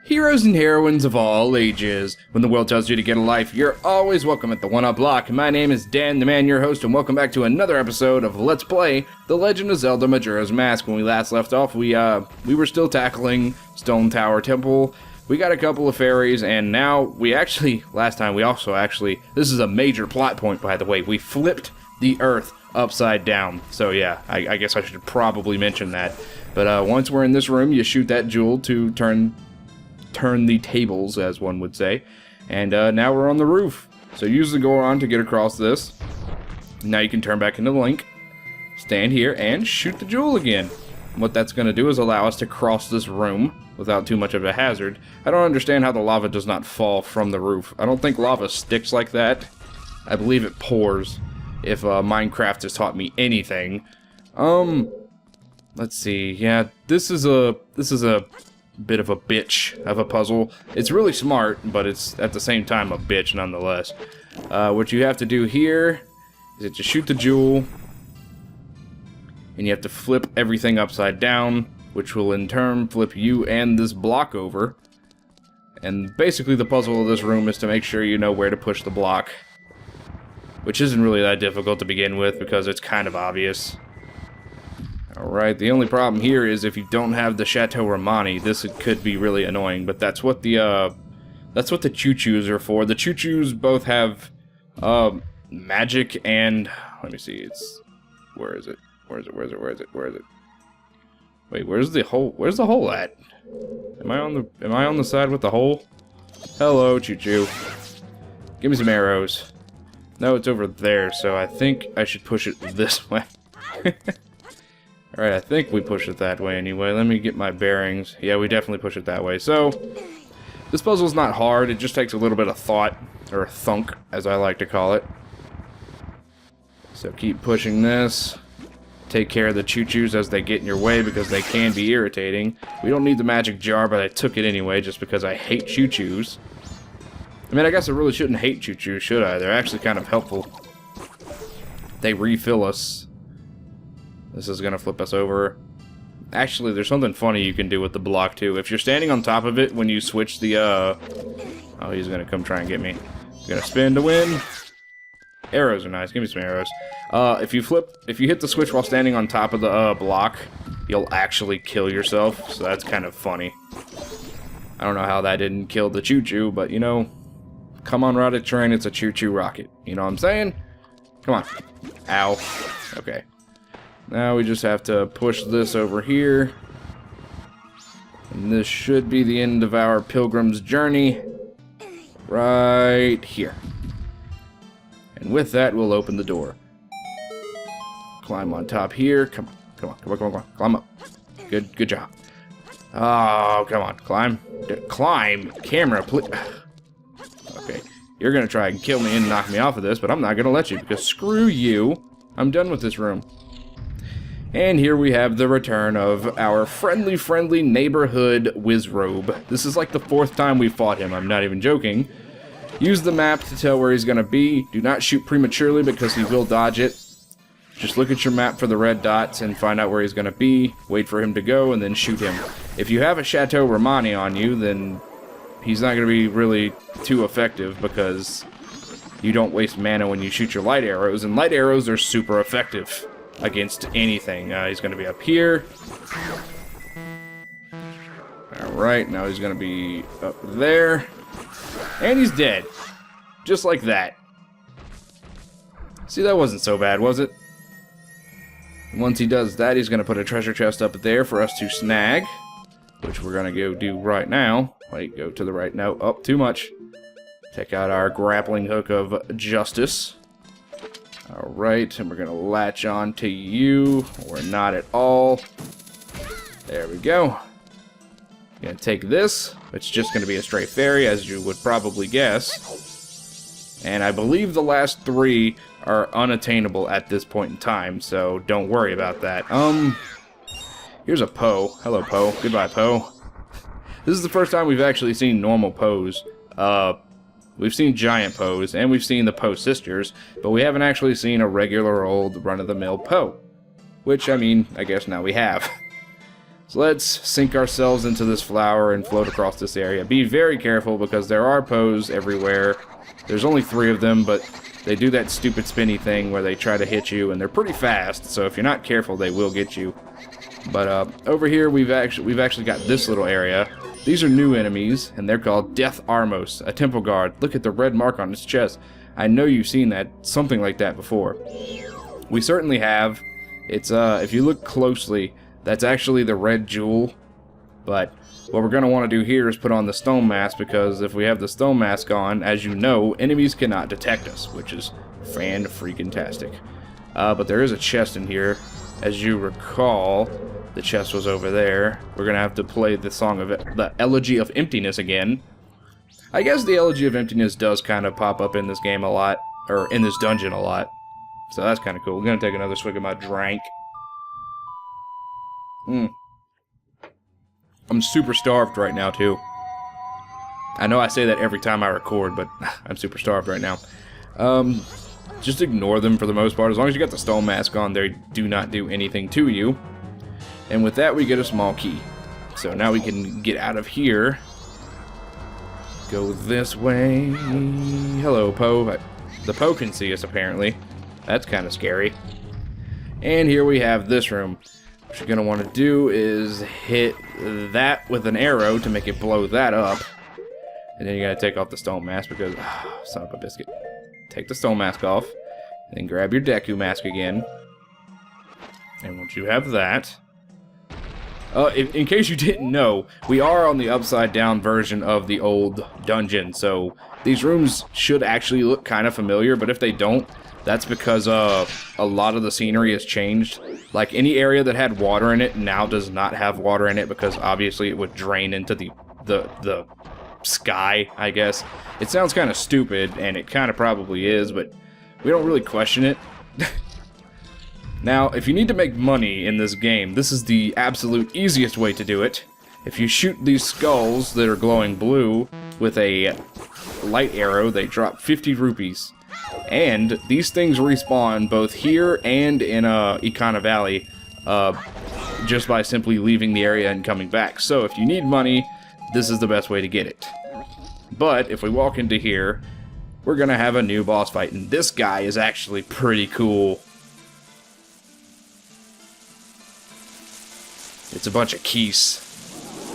Heroes and heroines of all ages. When the world tells you to get a life, you're always welcome at the One Up Block. My name is Dan, the man, your host, and welcome back to another episode of Let's Play The Legend of Zelda Majora's Mask. When we last left off, we were still tackling Stone Tower Temple. We got a couple of fairies, and now last time we also this is a major plot point, by the way, we flipped the Earth upside down. So yeah, I guess I should probably mention that. But once we're in this room, you shoot that jewel to turn the tables, as one would say. And now we're on the roof. So use the Goron to get across this. Now you can turn back into the Link, stand here, and shoot the jewel again. What that's going to do is allow us to cross this room without too much of a hazard. I don't understand how the lava does not fall from the roof. I don't think lava sticks like that. I believe it pours, if Minecraft has taught me anything. Let's see. Yeah, this is a bit of a bitch of a puzzle. It's really smart, but it's at the same time a bitch nonetheless. What you have to do here is to shoot the jewel, and you have to flip everything upside down, which will in turn flip you and this block over. And basically the puzzle of this room is to make sure you know where to push the block, which isn't really that difficult to begin with because it's kind of obvious. Alright, the only problem here is if you don't have the Chateau Romani, this could be really annoying, but that's what the choo-choos are for. The choo-choos both have magic and let me see, where is it? Wait, where's the hole at? Am I on the side with the hole? Hello, choo-choo. Give me some arrows. No, it's over there, so I think I should push it this way. Alright, I think we push it that way anyway. Let me get my bearings. Yeah, we definitely push it that way. So, this puzzle's not hard. It just takes a little bit of thought, or thunk, as I like to call it. So keep pushing this. Take care of the choo-choos as they get in your way because they can be irritating. We don't need the magic jar, but I took it anyway just because I hate choo-choos. I mean, I guess I really shouldn't hate choo-choos, should I? They're actually kind of helpful. They refill us. This is going to flip us over. Actually, there's something funny you can do with the block, too. If you're standing on top of it when you switch the, Oh, he's going to come try and get me. He's going to spin to win. Arrows are nice. Give me some arrows. If you hit the switch while standing on top of the, block, you'll actually kill yourself. So that's kind of funny. I don't know how that didn't kill the choo-choo, but, you know, come on, rocket train, it's a choo-choo rocket. You know what I'm saying? Come on. Ow. Okay. Now we just have to push this over here. And this should be the end of our pilgrim's journey. Right here. And with that, we'll open the door. Climb on top here. Come on. Climb up. Good job. Oh, come on. Climb. Camera, please. Okay. You're gonna try and kill me and knock me off of this, but I'm not gonna let you because screw you. I'm done with this room. And here we have the return of our friendly neighborhood Wizrobe. This is like the 4th time we fought him, I'm not even joking. Use the map to tell where he's gonna be. Do not shoot prematurely because he will dodge it. Just look at your map for the red dots and find out where he's gonna be, wait for him to go, and then shoot him. If you have a Chateau Romani on you, then he's not gonna be really too effective because you don't waste mana when you shoot your light arrows, and light arrows are super effective against anything. He's going to be up here. Alright, now he's going to be up there. And he's dead. Just like that. See, that wasn't so bad, was it? Once he does that, he's going to put a treasure chest up there for us to snag, which we're going to go do right now. Wait, go to the right. No, oh, too much. Take out our grappling hook of justice. Alright, and we're going to latch on to you, or not at all. There we go. Going to take this. It's just going to be a straight fairy, as you would probably guess. And I believe the last 3 are unattainable at this point in time, so don't worry about that. Here's a Poe. Hello, Poe. Goodbye, Poe. This is the first time we've actually seen normal Poes. We've seen giant Poes, and we've seen the Poe sisters, but we haven't actually seen a regular old run-of-the-mill Poe. Which, I mean, I guess now we have. So let's sink ourselves into this flower and float across this area. Be very careful because there are Poes everywhere. There's only 3 of them, but they do that stupid spinny thing where they try to hit you, and they're pretty fast, so if you're not careful, they will get you. But over here, we've actually got this little area. These are new enemies, and they're called Death Armos, a temple guard. Look at the red mark on his chest. I know you've seen that, something like that before. We certainly have. It's if you look closely, that's actually the red jewel. But what we're going to want to do here is put on the stone mask, because if we have the stone mask on, as you know, enemies cannot detect us, which is fan-freaking-tastic. But there is a chest in here. As you recall, the chest was over there. We're going to have to play the song of the Elegy of Emptiness again. I guess the Elegy of Emptiness does kind of pop up in this game a lot, or in this dungeon a lot. So that's kind of cool. We're going to take another swig of my drink. I'm super starved right now, too. I know I say that every time I record, but I'm super starved right now. Just ignore them for the most part. As long as you got the stone mask on, they do not do anything to you. And with that, we get a small key. So now we can get out of here. Go this way. Hello, Poe. The Poe can see us, apparently. That's kind of scary. And here we have this room. What you're going to want to do is hit that with an arrow to make it blow that up. And then you got to take off the stone mask because... son of a biscuit. Take the stone mask off. And then grab your Deku mask again. And once you have that... in case you didn't know, we are on the upside down version of the old dungeon, so these rooms should actually look kind of familiar, but if they don't, that's because a lot of the scenery has changed. Like, any area that had water in it now does not have water in it because obviously it would drain into the sky, I guess. It sounds kind of stupid, and it kind of probably is, but we don't really question it. Now, if you need to make money in this game, this is the absolute easiest way to do it. If you shoot these skulls that are glowing blue with a light arrow, they drop 50 rupees. And these things respawn both here and in Ikana Valley just by simply leaving the area and coming back. So if you need money, this is the best way to get it. But if we walk into here, we're going to have a new boss fight. And this guy is actually pretty cool. It's a bunch of keys.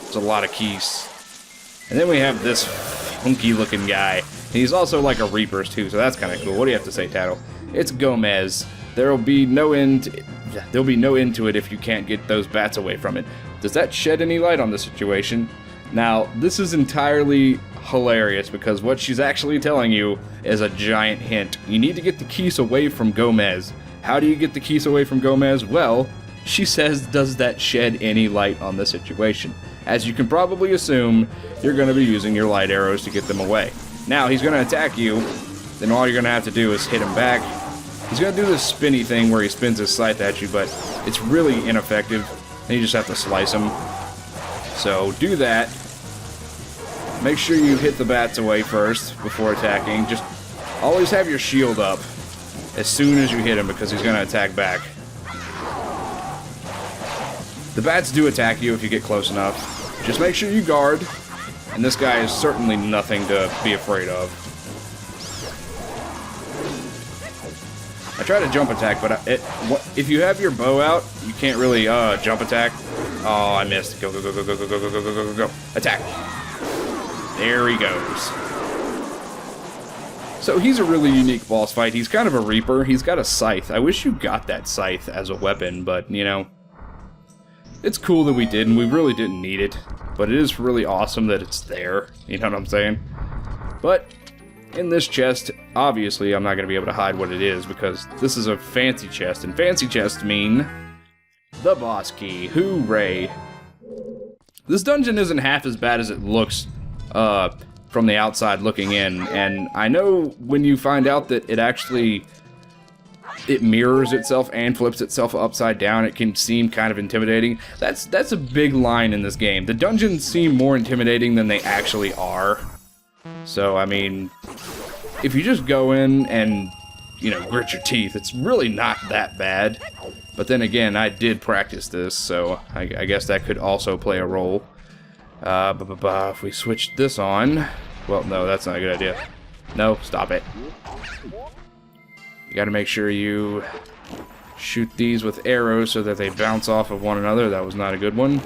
It's a lot of keys. And then we have this funky looking guy. And he's also like a Reaper's too, so that's kind of cool. What do you have to say, Tato? It's Gomez. There'll be no end to it if you can't get those bats away from it. Does that shed any light on the situation? Now, this is entirely hilarious because what she's actually telling you is a giant hint. You need to get the keys away from Gomez. How do you get the keys away from Gomez? Well, she says, does that shed any light on the situation? As you can probably assume, you're going to be using your light arrows to get them away. Now, he's going to attack you, then all you're going to have to do is hit him back. He's going to do this spinny thing where he spins his scythe at you, but it's really ineffective, and you just have to slice him. So, do that. Make sure you hit the bats away first before attacking. Just always have your shield up as soon as you hit him because he's going to attack back. The bats do attack you if you get close enough. Just make sure you guard, and this guy is certainly nothing to be afraid of. I try to jump attack, but if you have your bow out, you can't really jump attack. Oh, I missed. Go, go, go, go, go, go, go, go, go, go, go, go. Attack. There he goes. So he's a really unique boss fight. He's kind of a Reaper. He's got a scythe. I wish you got that scythe as a weapon, but, you know, it's cool that we did, and we really didn't need it. But it is really awesome that it's there. You know what I'm saying? But in this chest, obviously, I'm not going to be able to hide what it is because this is a fancy chest, and fancy chests mean the boss key. Hooray! This dungeon isn't half as bad as it looks from the outside looking in, and I know when you find out that it mirrors itself and flips itself upside down, it can seem kind of intimidating. That's a big line in this game. The dungeons seem more intimidating than they actually are. So, I mean, if you just go in and, you know, grit your teeth, it's really not that bad. But then again, I did practice this, so I guess that could also play a role. If we switch this on... Well, no, that's not a good idea. No, stop it. You gotta make sure you shoot these with arrows so that they bounce off of one another. That was not a good one.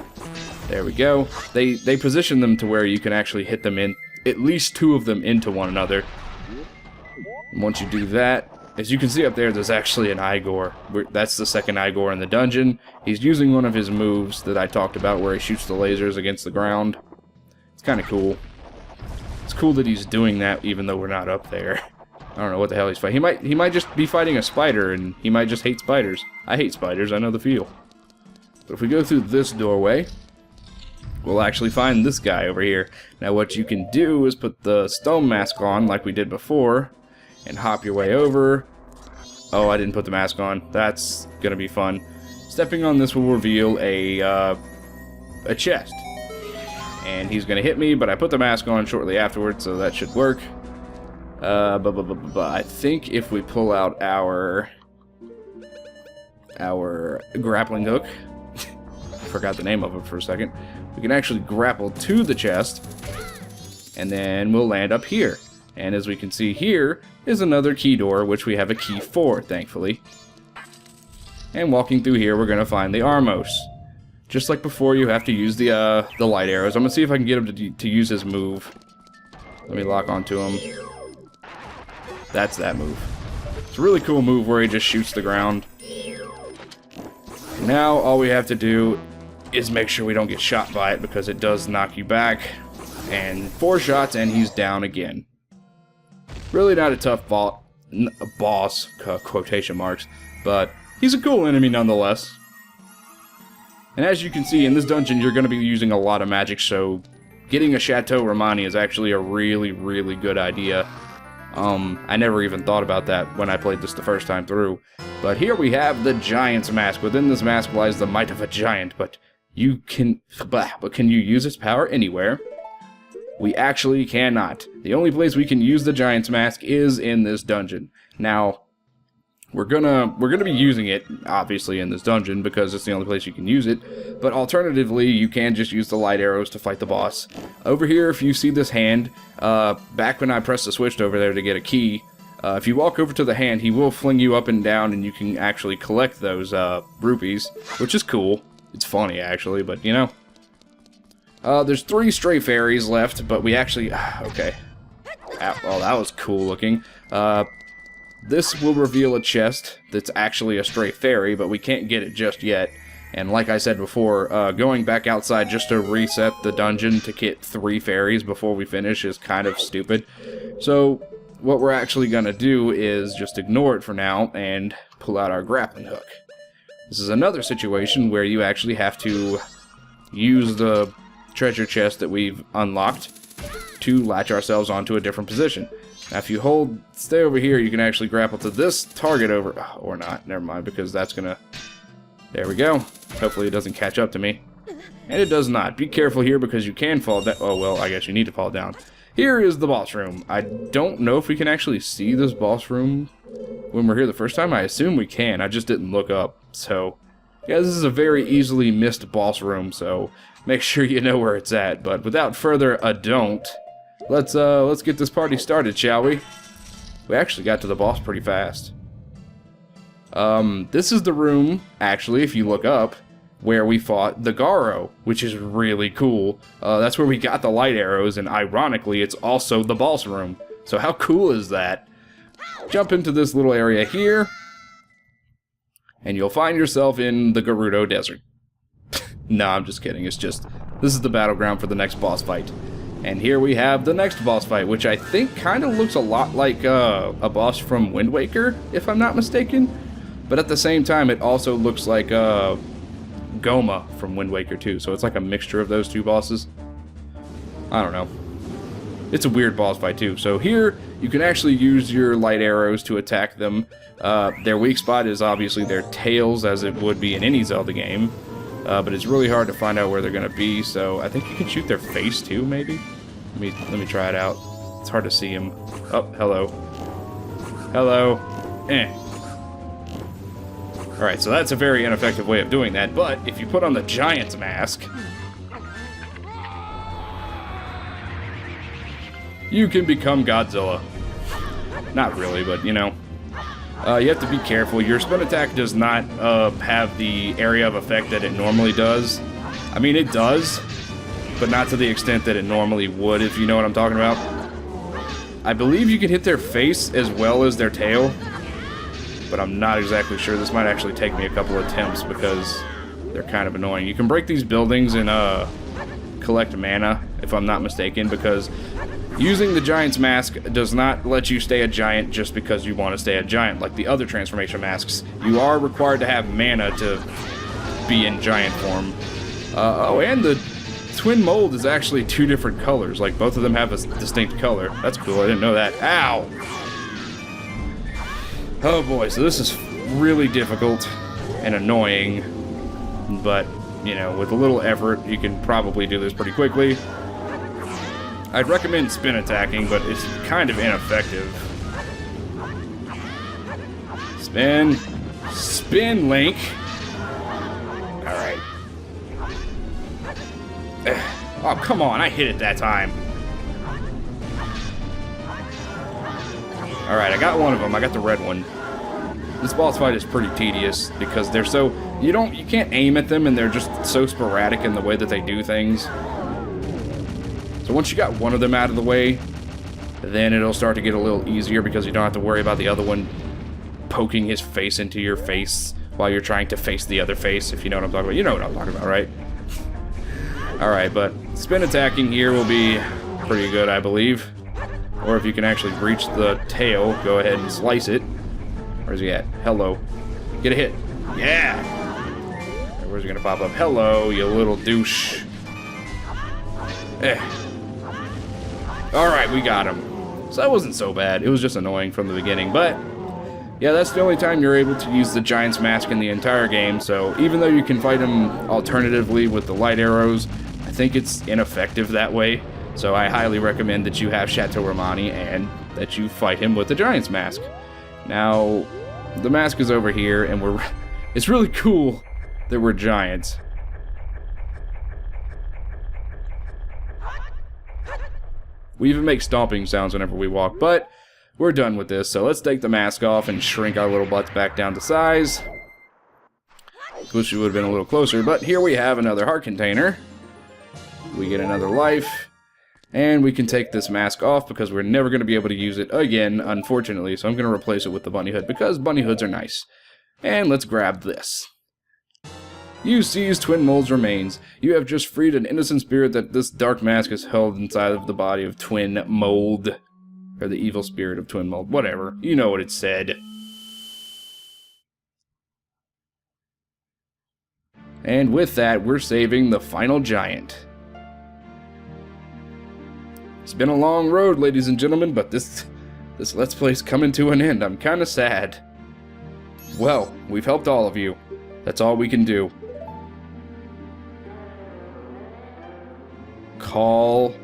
There we go. They position them to where you can actually hit them in, at least 2 of them into one another. And once you do that, as you can see up there, there's actually an Igor. That's the second Igor in the dungeon. He's using one of his moves that I talked about where he shoots the lasers against the ground. It's kind of cool. It's cool that he's doing that even though we're not up there. I don't know what the hell he's fighting. He might just be fighting a spider, and he might just hate spiders. I hate spiders, I know the feel. But if we go through this doorway, we'll actually find this guy over here. Now what you can do is put the stone mask on like we did before, and hop your way over. Oh, I didn't put the mask on. That's gonna be fun. Stepping on this will reveal a chest. And he's gonna hit me, but I put the mask on shortly afterwards, so that should work. I think if we pull out our grappling hook, forgot the name of it for a second, we can actually grapple to the chest, and then we'll land up here. And as we can see here is another key door, which we have a key for, thankfully. And walking through here, we're gonna find the Armos. Just like before, you have to use the light arrows. I'm gonna see if I can get him to use his move. Let me lock onto him. That's that move. It's a really cool move where he just shoots the ground. Now all we have to do is make sure we don't get shot by it, because it does knock you back. And 4 shots and he's down again. Really not a tough boss, quotation marks, but he's a cool enemy nonetheless. And as you can see, in this dungeon you're going to be using a lot of magic, so getting a Chateau Romani is actually a really, really good idea. I never even thought about that when I played this the first time through. But here we have the Giant's Mask. Within this mask lies the might of a giant, but can you use its power anywhere? We actually cannot. The only place we can use the Giant's Mask is in this dungeon. Now, we're gonna be using it, obviously, in this dungeon, because it's the only place you can use it. But alternatively, you can just use the light arrows to fight the boss. Over here, if you see this hand, back when I pressed the switch over there to get a key, if you walk over to the hand, he will fling you up and down, and you can actually collect those rupees, which is cool. It's funny, actually, but, you know. There's 3 stray fairies left, but we actually... okay. Oh, that was cool looking. This will reveal a chest that's actually a stray fairy, but we can't get it just yet. And like I said before, going back outside just to reset the dungeon to get 3 fairies before we finish is kind of stupid. So what we're actually going to do is just ignore it for now and pull out our grappling hook. This is another situation where you actually have to use the treasure chest that we've unlocked to latch ourselves onto a different position. Now if you stay over here, you can actually grapple to this target over, or not, never mind, because that's gonna, there we go. Hopefully it doesn't catch up to me. And it does not. Be careful here because you can fall down. Oh well, I guess you need to fall down. Here is the boss room. I don't know if we can actually see this boss room when we're here the first time. I assume we can, I just didn't look up. So, yeah, this is a very easily missed boss room, so make sure you know where it's at. But without further ado, let's get this party started, shall we? We actually got to the boss pretty fast. This is the room, actually, if you look up, where we fought the Garo, which is really cool. That's where we got the light arrows, and ironically, it's also the boss room. So how cool is that? Jump into this little area here, and you'll find yourself in the Gerudo Desert. No, I'm just kidding. It's just, this is the battleground for the next boss fight. And here we have the next boss fight, which I think kind of looks a lot like a boss from Wind Waker, if I'm not mistaken. But at the same time, it also looks like Goma from Wind Waker too. So it's like a mixture of those 2 bosses. I don't know. It's a weird boss fight too. So here, you can actually use your light arrows to attack them. Their weak spot is obviously their tails, as it would be in any Zelda game. But it's really hard to find out where they're going to be, so I think you can shoot their face too, maybe? Let me try it out. It's hard to see him. Oh, hello. Hello. Alright, so that's a very ineffective way of doing that, but if you put on the Giant's mask, you can become Godzilla. Not really, but you know. You have to be careful. Your spin attack does not have the area of effect that it normally does. I mean, it does, but not to the extent that it normally would, if you know what I'm talking about. I believe you can hit their face as well as their tail, but I'm not exactly sure. This might actually take me a couple attempts because they're kind of annoying. You can break these buildings and collect mana, if I'm not mistaken, because using the Giant's Mask does not let you stay a giant just because you want to stay a giant, like the other transformation masks. You are required to have mana to be in giant form. Oh, and the Twinmold is actually 2 different colors. Like, both of them have a distinct color. That's cool, I didn't know that. Ow! Oh boy, so this is really difficult and annoying, but, you know, with a little effort, you can probably do this pretty quickly. I'd recommend spin attacking, but it's kind of ineffective. Spin. Spin, Link! Alright. Oh, come on, I hit it that time. Alright, I got one of them. I got the red one. This boss fight is pretty tedious because they're so... You can't aim at them and they're just so sporadic in the way that they do things. So once you got one of them out of the way, then it'll start to get a little easier because you don't have to worry about the other one poking his face into your face while you're trying to face the other face, if you know what I'm talking about. You know what I'm talking about, right? Alright, but spin attacking here will be pretty good, I believe. Or if you can actually reach the tail, go ahead and slice it. Where's he at? Hello. Get a hit. Yeah! Where's he gonna pop up? Hello, you little douche. Alright, we got him. So that wasn't so bad. It was just annoying from the beginning, but... Yeah, that's the only time you're able to use the Giant's Mask in the entire game, so even though you can fight him alternatively with the light arrows, I think it's ineffective that way. So I highly recommend that you have Chateau Romani and that you fight him with the Giant's Mask. Now, the mask is over here, and it's really cool that we're giants. We even make stomping sounds whenever we walk, but we're done with this, so let's take the mask off and shrink our little butts back down to size. Wish we would have been a little closer, but here we have another heart container. We get another life, and we can take this mask off because we're never going to be able to use it again, unfortunately, so I'm going to replace it with the bunny hood because bunny hoods are nice. And let's grab this. You seized Twinmold's remains. You have just freed an innocent spirit that this dark mask is held inside of the body of Twinmold. Or the evil spirit of Twinmold. Whatever. You know what it said. And with that, we're saving the final giant. It's been a long road, ladies and gentlemen, but this Let's Play's coming to an end. I'm kinda sad. Well, we've helped all of you. That's all we can do. Call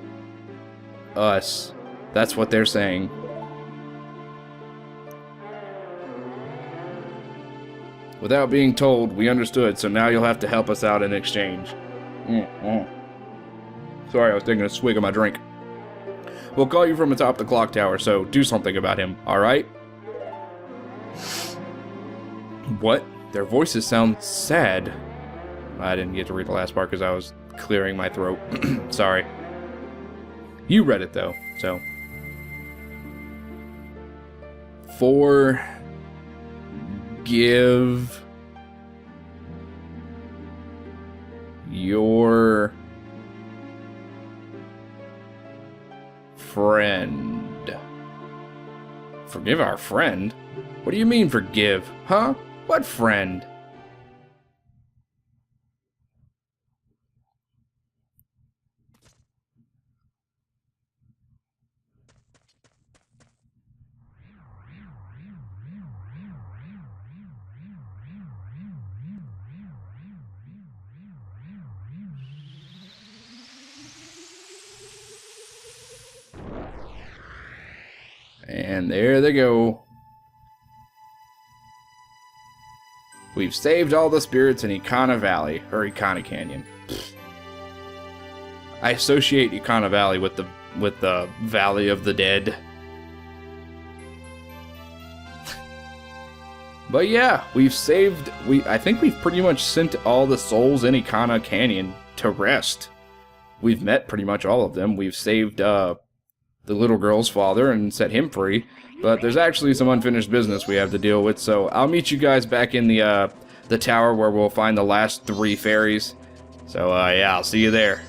us. That's what they're saying. Without being told, we understood, so now you'll have to help us out in exchange. Sorry, I was taking a swig of my drink. We'll call you from atop the clock tower, so do something about him, alright? What? Their voices sound sad. I didn't get to read the last part because I was clearing my throat. Sorry. You read it, though, so... Forgive your friend. Forgive our friend? What do you mean forgive? Huh? What friend? And there they go. We've saved all the spirits in Ikana Valley, or Ikana Canyon. I associate Ikana Valley with the Valley of the Dead. But yeah, we've saved, I think we've pretty much sent all the souls in Ikana Canyon to rest. We've met pretty much all of them. We've saved the little girl's father and set him free. But there's actually some unfinished business we have to deal with, so I'll meet you guys back in the tower where we'll find the last 3 fairies. So yeah, I'll see you there.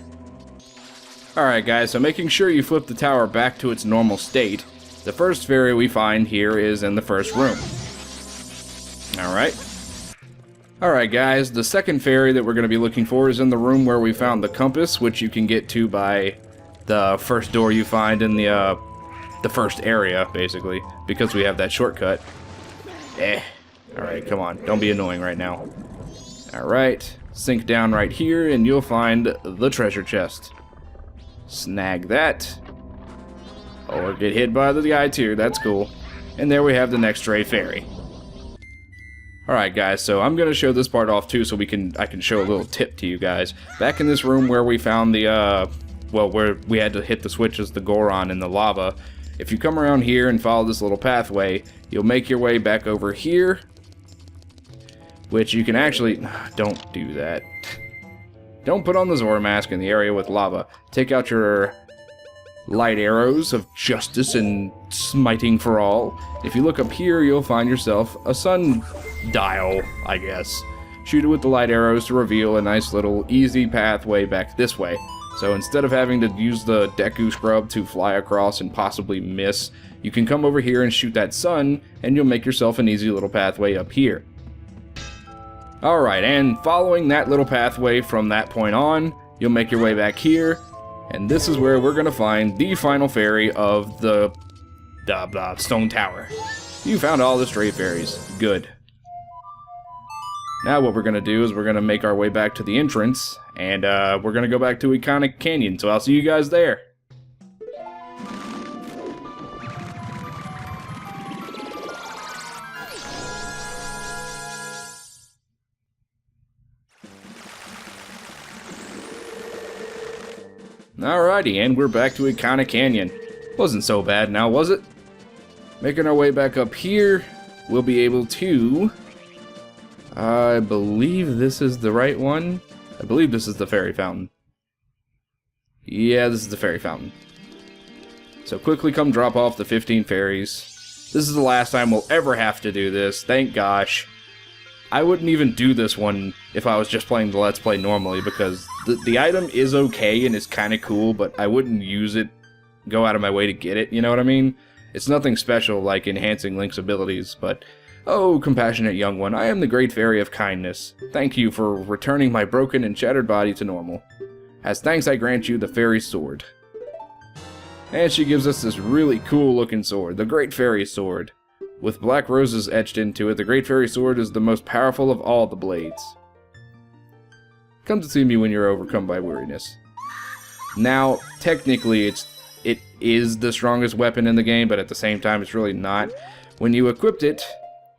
Alright guys, so making sure you flip the tower back to its normal state, the first fairy we find here is in the first room. Alright guys, the second fairy that we're going to be looking for is in the room where we found the compass, which you can get to by the first door you find in the first area, basically, because we have that shortcut. Alright, come on, don't be annoying right now. Alright, sink down right here and you'll find the treasure chest. Snag that. Or get hit by the guy too, that's cool. And there we have the next stray fairy. Alright guys, so I'm going to show this part off too so I can show a little tip to you guys. Back in this room where we found the, where we had to hit the switches, the Goron in the lava, if you come around here and follow this little pathway, you'll make your way back over here, which you can actually, don't do that. Don't put on the Zora mask in the area with lava. Take out your light arrows of justice and smiting for all. If you look up here, you'll find yourself a sun dial, I guess. Shoot it with the light arrows to reveal a nice little easy pathway back this way. So instead of having to use the Deku Scrub to fly across and possibly miss, you can come over here and shoot that sun, and you'll make yourself an easy little pathway up here. Alright, and following that little pathway from that point on, you'll make your way back here, and this is where we're going to find the final fairy of the Stone Tower. You found all the stray fairies. Good. Now what we're going to do is we're going to make our way back to the entrance, and we're going to go back to Ikana Canyon, so I'll see you guys there. Alrighty, and we're back to Ikana Canyon. Wasn't so bad now, was it? Making our way back up here, we'll be able to... I believe this is the right one. I believe this is the fairy fountain. Yeah, this is the fairy fountain. So quickly come drop off the 15 fairies. This is the last time we'll ever have to do this, thank gosh. I wouldn't even do this one if I was just playing the Let's Play normally, because the item is okay and it's kind of cool, but I wouldn't use it, go out of my way to get it, you know what I mean? It's nothing special like enhancing Link's abilities, but... Oh, compassionate young one, I am the great fairy of kindness. Thank you for returning my broken and shattered body to normal. As thanks, I grant you the fairy sword. And she gives us this really cool looking sword, the Great Fairy Sword. With black roses etched into it, the Great Fairy Sword is the most powerful of all the blades. Come to see me when you're overcome by weariness. Now, technically, it is the strongest weapon in the game, but at the same time, it's really not. When you equipped it,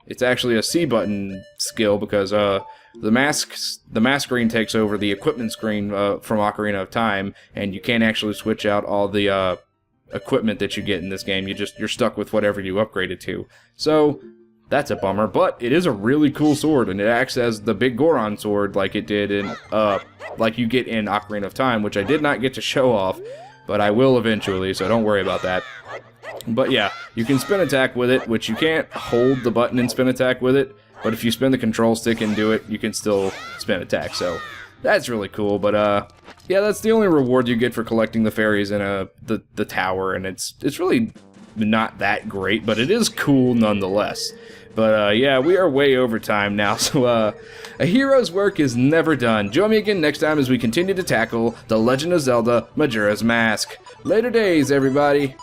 it's actually a C button skill because the mask screen takes over the equipment screen from Ocarina of Time, and you can't actually switch out all the equipment that you get in this game. You're stuck with whatever you upgrade it to. So that's a bummer, but it is a really cool sword, and it acts as the big Goron sword like it did in like you get in Ocarina of Time, which I did not get to show off, but I will eventually, so don't worry about that. But yeah, you can spin attack with it, which you can't hold the button and spin attack with it, but if you spin the control stick and do it, you can still spin attack, so that's really cool. But yeah, that's the only reward you get for collecting the fairies in the tower, and it's really not that great, but it is cool nonetheless. But yeah, we are way over time now, so a hero's work is never done. Join me again next time as we continue to tackle The Legend of Zelda Majora's Mask. Later days, everybody!